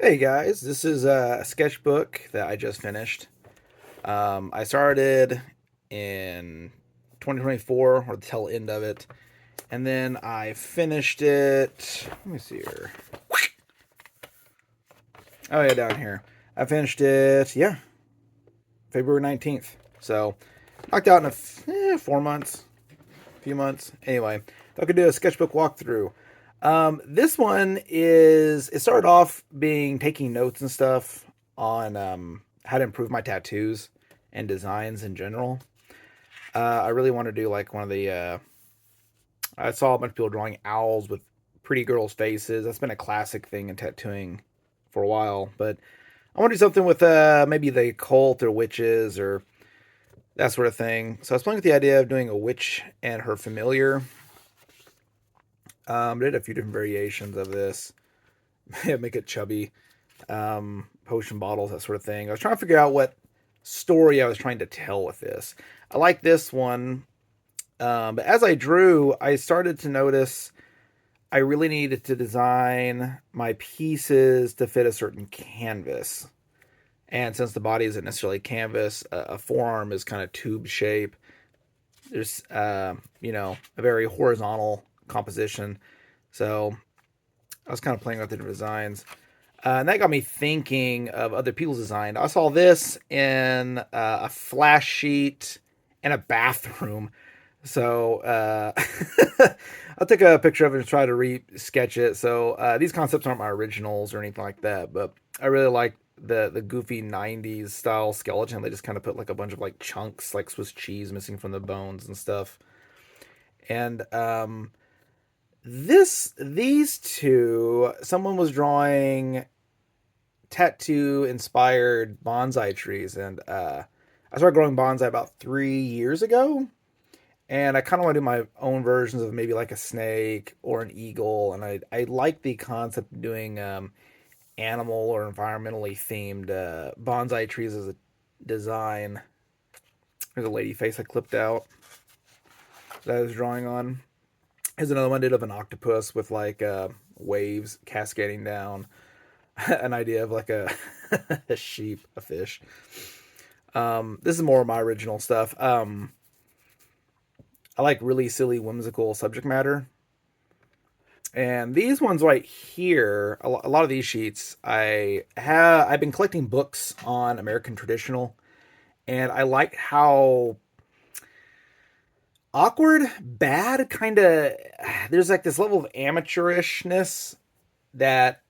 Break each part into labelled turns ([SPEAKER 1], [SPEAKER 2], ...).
[SPEAKER 1] Hey guys, this is a sketchbook that I just finished. I started in 2024 or the tail end of it, and then I finished it. Let me see here. Oh yeah, down here. I finished it. Yeah, February 19th. So knocked out in 4 months, a few months. Anyway, I could do a sketchbook walkthrough. This one is it started off being taking notes and stuff on how to improve my tattoos and designs in general. I really want to do like one of the. I saw a bunch of people drawing owls with pretty girls' faces. That's been a classic thing in tattooing for a while, but I want to do something with maybe the cult or witches or that sort of thing. So I was playing with the idea of doing a witch and her familiar. I did a few different variations of this. Make it chubby, potion bottles, that sort of thing. I was trying to figure out what story I was trying to tell with this. I like this one, but as I drew, I started to notice I really needed to design my pieces to fit a certain canvas. And since the body isn't necessarily canvas, a forearm is kind of tube shape. There's, a very horizontal composition. So I was kind of playing with the different designs. And that got me thinking of other people's design. I saw this in a flash sheet in a bathroom. So I'll take a picture of it and try to re-sketch it. So these concepts aren't my originals or anything like that, but I really like the goofy 90s style skeleton. They just kind of put like a bunch of like chunks, like Swiss cheese missing from the bones and stuff. And these two, someone was drawing tattoo inspired bonsai trees, and I started growing bonsai about 3 years ago, and I kind of want to do my own versions of maybe like a snake or an eagle, and I like the concept of doing animal or environmentally themed bonsai trees as a design. There's a lady face I clipped out that I was drawing on. Here's another one I did of an octopus with like waves cascading down. An idea of like a a sheep, a fish. This is more of my original stuff. I like really silly, whimsical subject matter. And these ones right here, a lot of these sheets, I've been collecting books on American traditional, and I like how awkward, bad, kind of. There's like this level of amateurishness that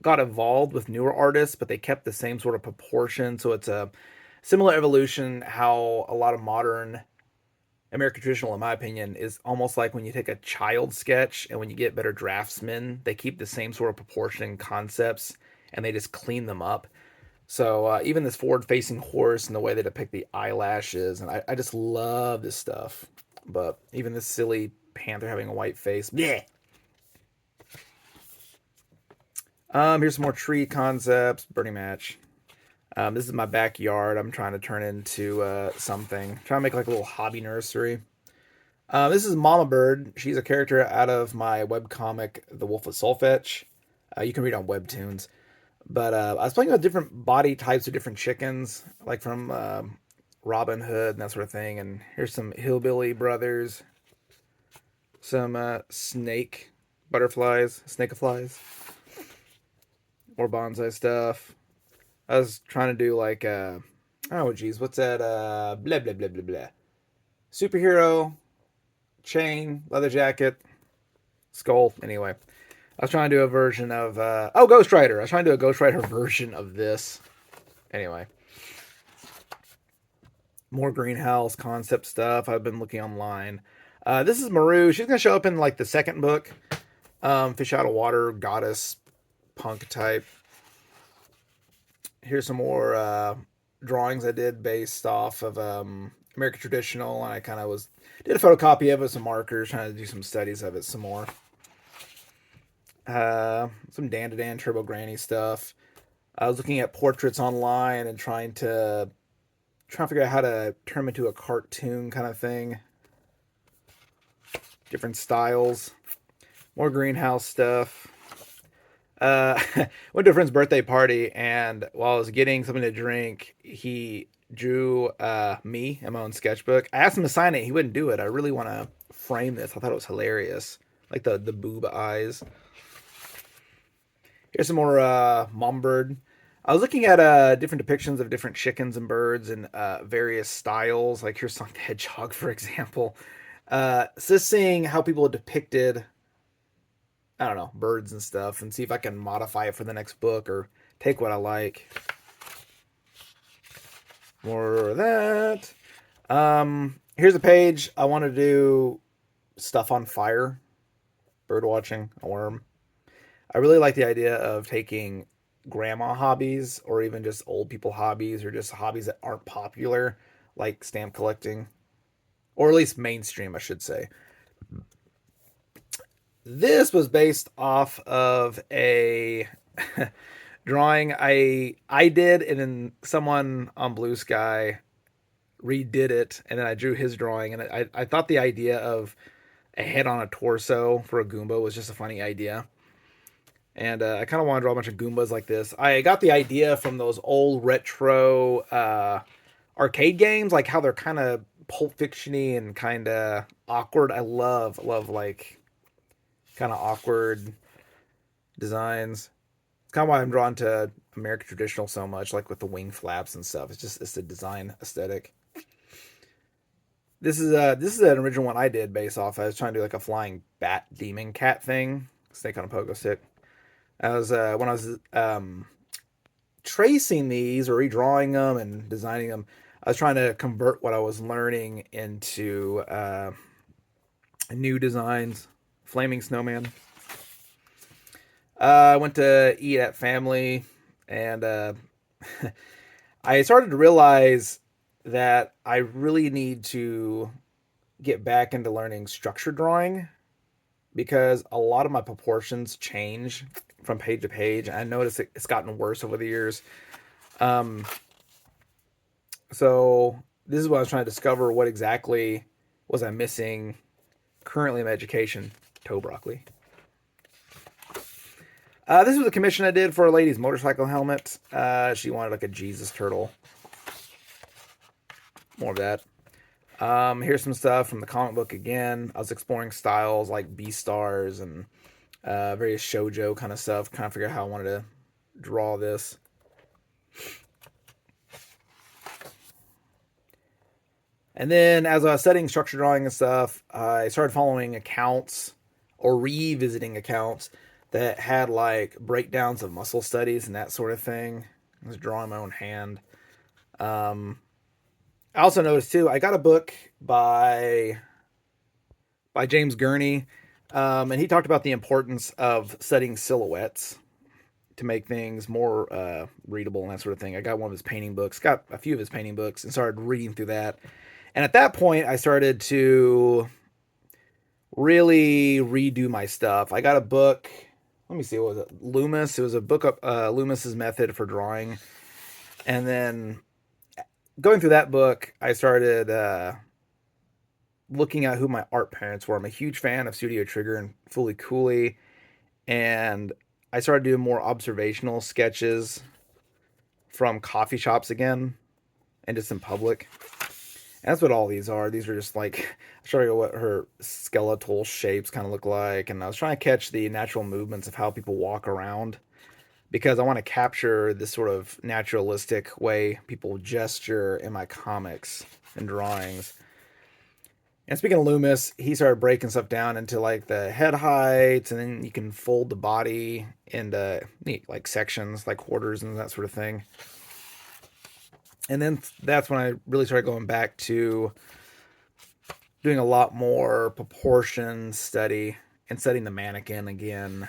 [SPEAKER 1] got evolved with newer artists, but they kept the same sort of proportion. So it's a similar evolution. How a lot of modern American traditional, in my opinion, is almost like when you take a child sketch and when you get better draftsmen, they keep the same sort of proportion and concepts and they just clean them up. So even this forward-facing horse and the way they depict the eyelashes, and I just love this stuff. But even this silly panther having a white face, yeah. Here's some more tree concepts. Burning match. This is my backyard. I'm trying to turn into something. Trying to make like a little hobby nursery. This is Mama Bird. She's a character out of my webcomic, The Wolf of Solfetch. You can read on Webtoons. But I was playing with different body types of different chickens, like from Robin Hood and that sort of thing. And here's some hillbilly brothers, some snake butterflies, snakeaflies, more bonsai stuff. I was trying to do like oh geez, what's that? Blah blah blah blah blah. Superhero, chain, leather jacket, skull. Anyway, I was trying to do a version of Ghost Rider. I was trying to do a Ghost Rider version of this. Anyway, more greenhouse concept stuff. I've been looking online. This is Maru. She's gonna show up in like the second book. Fish out of water, goddess, punk type. Here's some more drawings I did based off of American traditional, and I kind of did a photocopy of it, some markers, trying to do some studies of it some more. Some Dan to Dan Turbo Granny stuff. I was looking at portraits online and trying to figure out how to turn them into a cartoon kind of thing. Different styles. More greenhouse stuff. Went to a friend's birthday party, and while I was getting something to drink, he drew me in my own sketchbook. I asked him to sign it. He wouldn't do it. I really want to frame this. I thought it was hilarious, like the boob eyes. Here's some more mom bird. I was looking at different depictions of different chickens and birds and various styles. Like here's Sonic the Hedgehog, for example. So just seeing how people depicted, I don't know, birds and stuff, and see if I can modify it for the next book or take what I like. More of that. Here's a page. I want to do stuff on fire, bird watching, a worm. I really like the idea of taking grandma hobbies or even just old people hobbies or just hobbies that aren't popular, like stamp collecting, or at least mainstream, I should say. This was based off of a drawing I did, and then someone on Blue Sky redid it, and then I drew his drawing, and I thought the idea of a head on a torso for a Goomba was just a funny idea. And I kind of want to draw a bunch of Goombas like this. I got the idea from those old retro arcade games, like how they're kind of Pulp Fiction-y and kind of awkward. I love like kind of awkward designs. It's kind of why I'm drawn to American traditional so much, like with the wing flaps and stuff. It's the design aesthetic. This is an original one I did based off. I was trying to do like a flying bat demon cat thing, snake on a pogo stick. I was when I was tracing these or redrawing them and designing them, I was trying to convert what I was learning into new designs. Flaming snowman. I went to eat at family, and I started to realize that I really need to get back into learning structure drawing because a lot of my proportions change from page to page. I noticed it's gotten worse over the years. Um, so this is what I was trying to discover. What exactly was I missing currently in my education? Toe broccoli. This was a commission I did for a lady's motorcycle helmet. She wanted like a Jesus turtle. More of that. Here's some stuff from the comic book again. I was exploring styles like Beastars and various shoujo kind of stuff. Kind of figure out how I wanted to draw this. And then as I was studying structure drawing and stuff, I started following accounts or revisiting accounts that had like breakdowns of muscle studies and that sort of thing. I was drawing my own hand. I also noticed too, I got a book by James Gurney, and he talked about the importance of studying silhouettes to make things more readable and that sort of thing. I got one of his painting books, got a few of his painting books, and started reading through that. And at that point, I started to really redo my stuff. I got a book. Let me see, what was it? Loomis. It was a book of Loomis's method for drawing. And then going through that book, I started looking at who my art parents were. I'm a huge fan of Studio Trigger and Fully Cooley. And I started doing more observational sketches from coffee shops again and just in public. And that's what all these are. These are just like showing what her skeletal shapes kind of look like. And I was trying to catch the natural movements of how people walk around because I want to capture this sort of naturalistic way people gesture in my comics and drawings. And speaking of Loomis, he started breaking stuff down into like the head heights, and then you can fold the body into like sections, like quarters and that sort of thing. And then that's when I really started going back to doing a lot more proportion study and studying the mannequin again.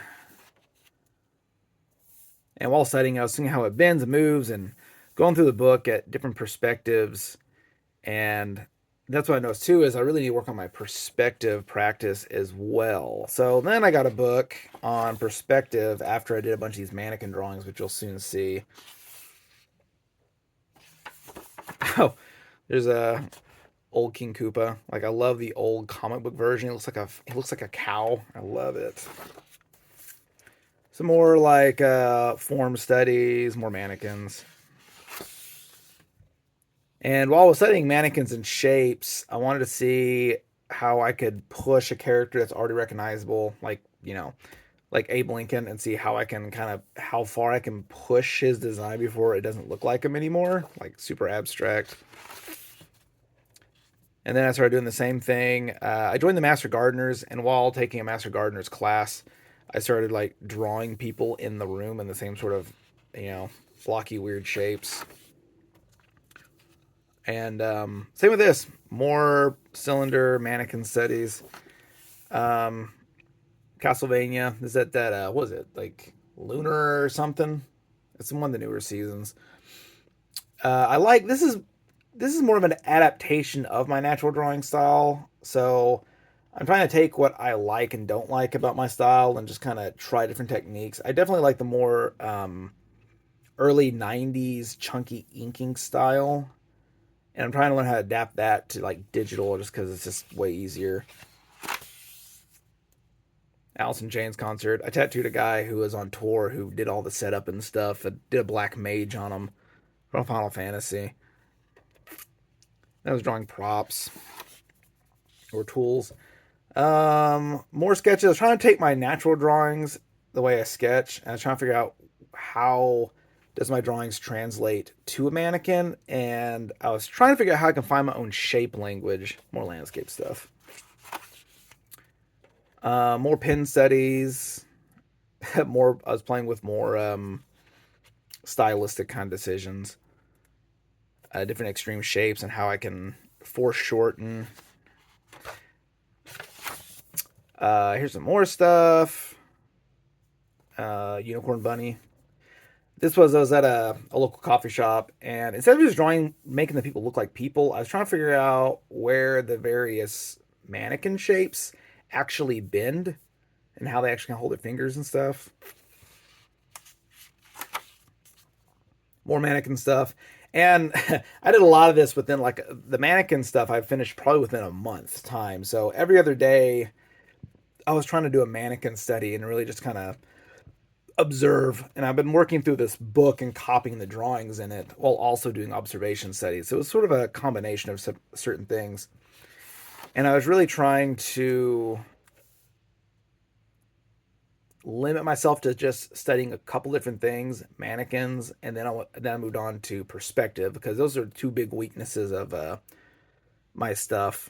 [SPEAKER 1] And while studying, I was seeing how it bends and moves and going through the book at different perspectives. And that's what I noticed too, is I really need to work on my perspective practice as well. So then I got a book on perspective after I did a bunch of these mannequin drawings, which you'll soon see. Oh, there's a old King Koopa. Like I love the old comic book version. It looks like a cow. I love it. some more like form studies, more mannequins. And while I was studying mannequins and shapes, I wanted to see how I could push a character that's already recognizable, like, like Abe Lincoln, and see how I can kind of, how far I can push his design before it doesn't look like him anymore, like super abstract. And then I started doing the same thing. I joined the Master Gardeners, and while taking a Master Gardeners class, I started like drawing people in the room in the same sort of, you know, blocky, weird shapes. And same with this, more cylinder mannequin studies. Um, Castlevania, is that what was it, like Lunar or something? It's in one of the newer seasons. I like this is more of an adaptation of my natural drawing style. So I'm trying to take what I like and don't like about my style and just kind of try different techniques. I definitely like the more early 90s chunky inking style. And I'm trying to learn how to adapt that to like digital just because it's just way easier. Alice in Chains concert. I tattooed a guy who was on tour who did all the setup and stuff. I did a black mage on him from Final Fantasy. I was drawing props or tools. More sketches. I was trying to take my natural drawings, the way I sketch, and I was trying to figure out how does my drawings translate to a mannequin, and I was trying to figure out how I can find my own shape language. More landscape stuff. More pin studies. More. I was playing with more stylistic kind of decisions. Different extreme shapes and how I can foreshorten. Here's some more stuff. Unicorn bunny. This was I was at a local coffee shop, and instead of just drawing, making the people look like people, I was trying to figure out where the various mannequin shapes actually bend and how they actually can hold their fingers and stuff. More mannequin stuff. And I did a lot of this within like the mannequin stuff I finished probably within a month's time. So every other day I was trying to do a mannequin study and really just kind of observe. And I've been working through this book and copying the drawings in it while also doing observation studies. So it was sort of a combination of certain things. And I was really trying to limit myself to just studying a couple different things, mannequins, and then I moved on to perspective because those are two big weaknesses of my stuff.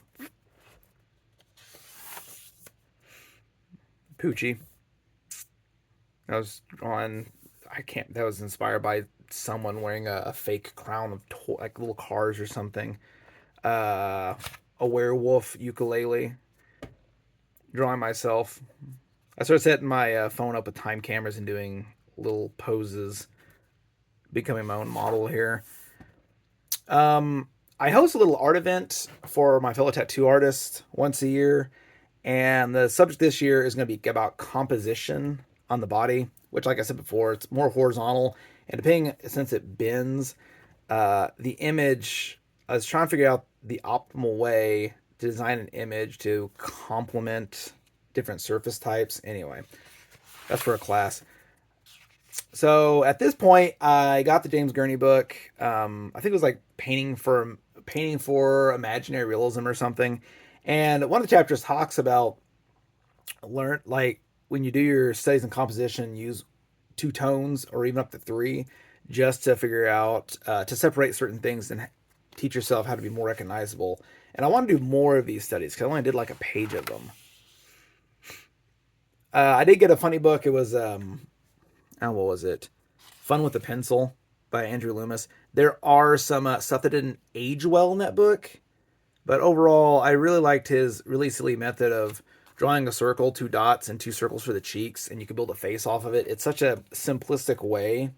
[SPEAKER 1] Poochie. I was on. I can't. That was inspired by someone wearing a fake crown of like little cars or something. Uh, a werewolf ukulele. Drawing myself. I started setting my phone up with time cameras and doing little poses, becoming my own model here. Um, I host a little art event for my fellow tattoo artists once a year, and the subject this year is going to be about composition on the body, which, like I said before, it's more horizontal, and depending since it bends, the image. I was trying to figure out the optimal way to design an image to complement different surface types. Anyway, that's for a class. So at this point, I got the James Gurney book. I think it was like painting for imaginary realism or something. And one of the chapters talks about learn like when you do your studies in composition, use two tones or even up to three, just to figure out to separate certain things and teach yourself how to be more recognizable. And I want to do more of these studies because I only did like a page of them. I did get a funny book. It was oh, what was it? Fun with a Pencil by Andrew Loomis. There are some stuff that didn't age well in that book, but overall, I really liked his really silly method of drawing a circle, two dots, and two circles for the cheeks, and you can build a face off of it. It's such a simplistic way,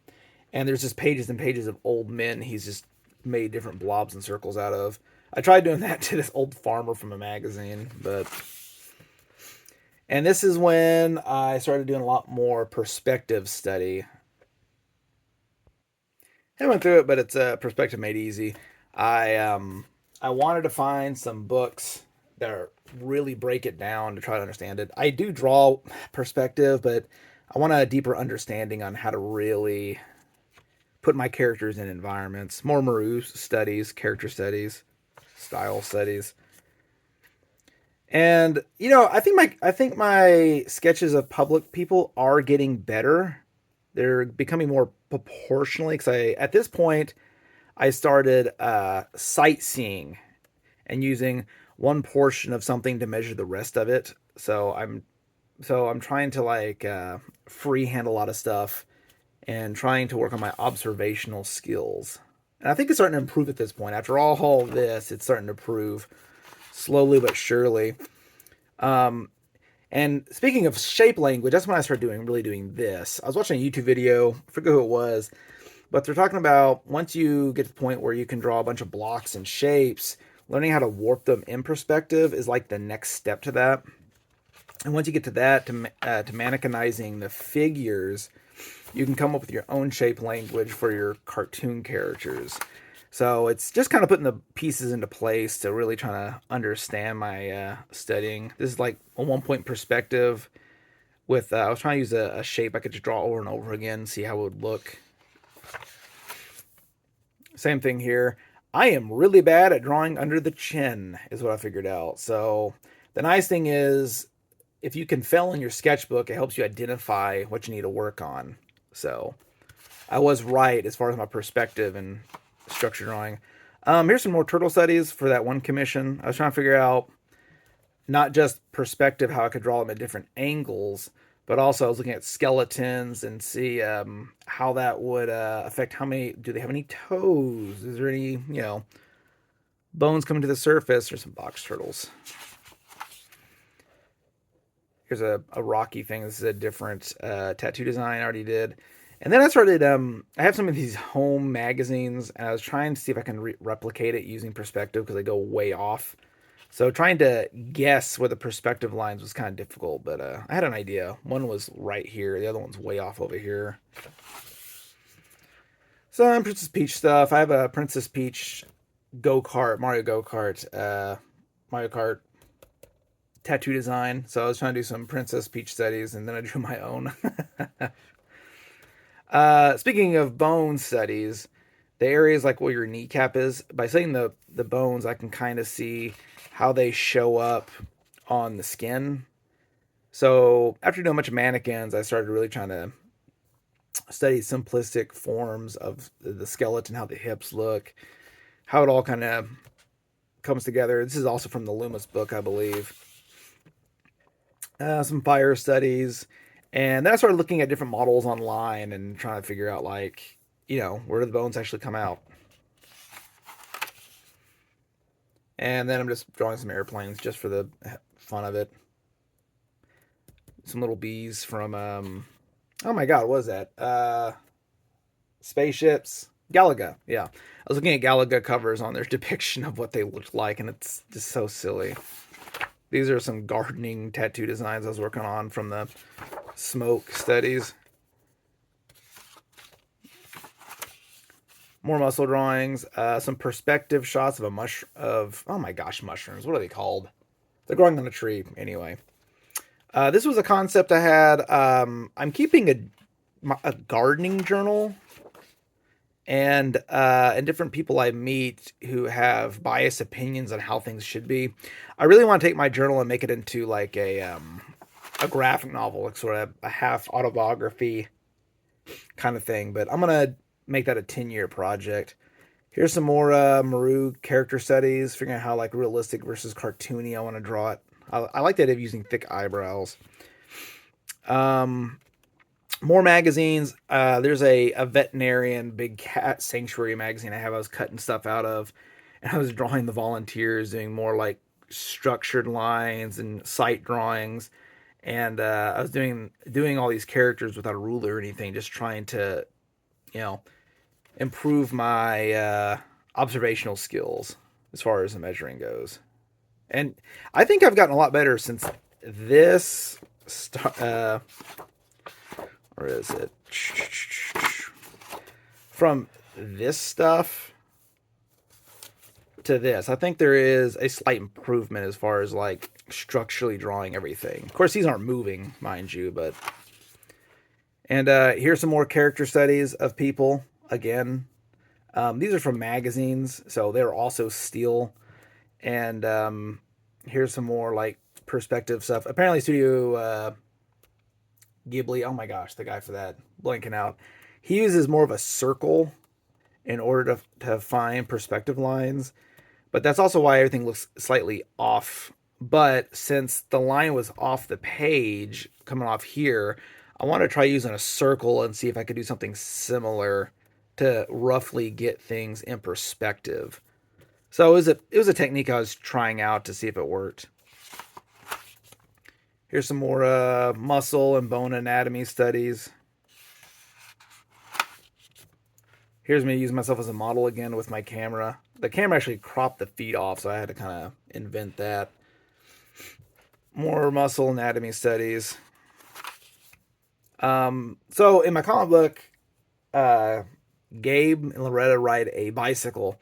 [SPEAKER 1] and there's just pages and pages of old men he's just made different blobs and circles out of. I tried doing that to this old farmer from a magazine, but and this is when I started doing a lot more perspective study. I went through it, but it's perspective made easy. I wanted to find some books that are, really break it down to try to understand it. I do draw perspective, but I want a deeper understanding on how to really put my characters in environments. More Maru studies, character studies, style studies. And I think my sketches of public people are getting better. They're becoming more proportionally because I at this point I started sightseeing and using one portion of something to measure the rest of it. So I'm trying to like freehand a lot of stuff and trying to work on my observational skills. And I think it's starting to improve at this point. After all of this, it's starting to improve slowly but surely. Um, and speaking of shape language, that's when I started really doing this. I was watching a YouTube video, I forget who it was, but they're talking about once you get to the point where you can draw a bunch of blocks and shapes, learning how to warp them in perspective is like the next step to that. And once you get to that, to mannequinizing the figures, you can come up with your own shape language for your cartoon characters. So it's just kind of putting the pieces into place to really trying to understand my studying. This is like a 1 point perspective with, I was trying to use a shape I could just draw over and over again, see how it would look. Same thing here. I am really bad at drawing under the chin, is what I figured out. So the nice thing is, if you can fill in your sketchbook, it helps you identify what you need to work on. So I was right as far as my perspective and structure drawing. Here's some more turtle studies for that one commission. I was trying to figure out not just perspective, how I could draw them at different angles, but also I was looking at skeletons and see how that would affect how many, do they have any toes? Is there any, bones coming to the surface, or some box turtles? Here's a rocky thing. This is a different tattoo design I already did. And then I started, I have some of these home magazines, and I was trying to see if I can replicate it using perspective because they go way off. So trying to guess where the perspective lines was kind of difficult, but I had an idea. One was right here, the other one's way off over here. Some Princess Peach stuff. I have a Princess Peach go-kart, Mario Kart tattoo design. So I was trying to do some Princess Peach studies, and then I drew my own. Speaking of bone studies, the areas like where your kneecap is, by studying the bones, I can kind of see how they show up on the skin. So after doing a bunch of mannequins, I started really trying to study simplistic forms of the skeleton, how the hips look, how it all kind of comes together. This is also from the Loomis book, I believe. Some fire studies. And then I started looking at different models online and trying to figure out, like, where do the bones actually come out? And then I'm just drawing some airplanes just for the fun of it. Some little bees from, oh my god, what is that? Spaceships. Galaga, yeah. I was looking at Galaga covers on their depiction of what they looked like, and it's just so silly. These are some gardening tattoo designs I was working on from the smoke studies. More muscle drawings, some perspective shots of oh my gosh, mushrooms. What are they called? They're growing on a tree anyway. This was a concept I had. I'm keeping a gardening journal, and different people I meet who have biased opinions on how things should be. I really want to take my journal and make it into like a graphic novel, like sort of a half autobiography kind of thing. But I'm gonna make that a 10-year project. Here's some more Maru character studies, figuring out how like realistic versus cartoony I want to draw it. I like the idea of using thick eyebrows. More magazines. There's a veterinarian big cat sanctuary magazine I was cutting stuff out of, and I was drawing the volunteers, doing more like structured lines and sight drawings, and I was doing all these characters without a ruler or anything, just trying to, improve my observational skills as far as the measuring goes. And I think I've gotten a lot better since this. Where is it? From this stuff to this, I think there is a slight improvement as far as like structurally drawing everything. Of course, these aren't moving, mind you, but And here's some more character studies of people. Again, these are from magazines, so they're also steel. And here's some more like perspective stuff. Apparently, Studio Ghibli. Oh my gosh, the guy for that, blanking out. He uses more of a circle in order to find perspective lines, but that's also why everything looks slightly off. But since the line was off the page coming off here, I want to try using a circle and see if I could do something similar to roughly get things in perspective. So it was a technique I was trying out to see if it worked. Here's some more muscle and bone anatomy studies. Here's me using myself as a model again with my camera. The camera actually cropped the feet off, so I had to kind of invent that. More muscle anatomy studies. So in my comic book, uh, Gabe and Loretta ride a bicycle.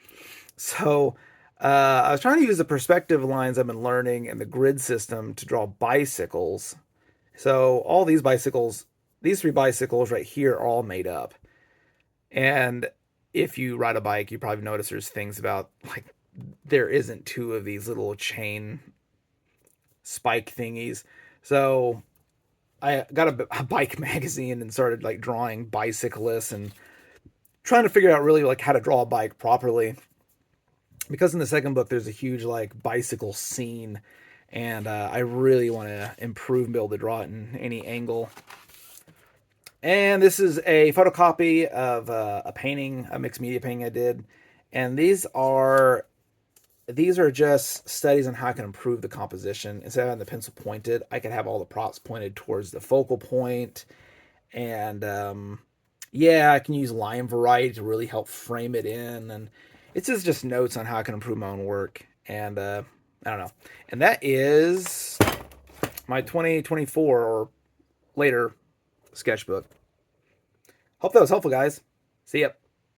[SPEAKER 1] So I was trying to use the perspective lines I've been learning in the grid system to draw bicycles. So all these bicycles, these three bicycles right here are all made up. And if you ride a bike, you probably notice there's things about like there isn't two of these little chain spike thingies. So I got a bike magazine and started like drawing bicyclists and trying to figure out really like how to draw a bike properly. Because in the second book, there's a huge like bicycle scene, and I really want to improve and be able to draw it in any angle. And this is a photocopy of a painting, a mixed media painting I did, and these are just studies on how I can improve the composition. Instead of having the pencil pointed, I could have all the props pointed towards the focal point, and yeah, I can use line variety to really help frame it in, and it's just notes on how I can improve my own work. And I don't know. And that is my 2024 or later sketchbook. Hope that was helpful, guys. See ya.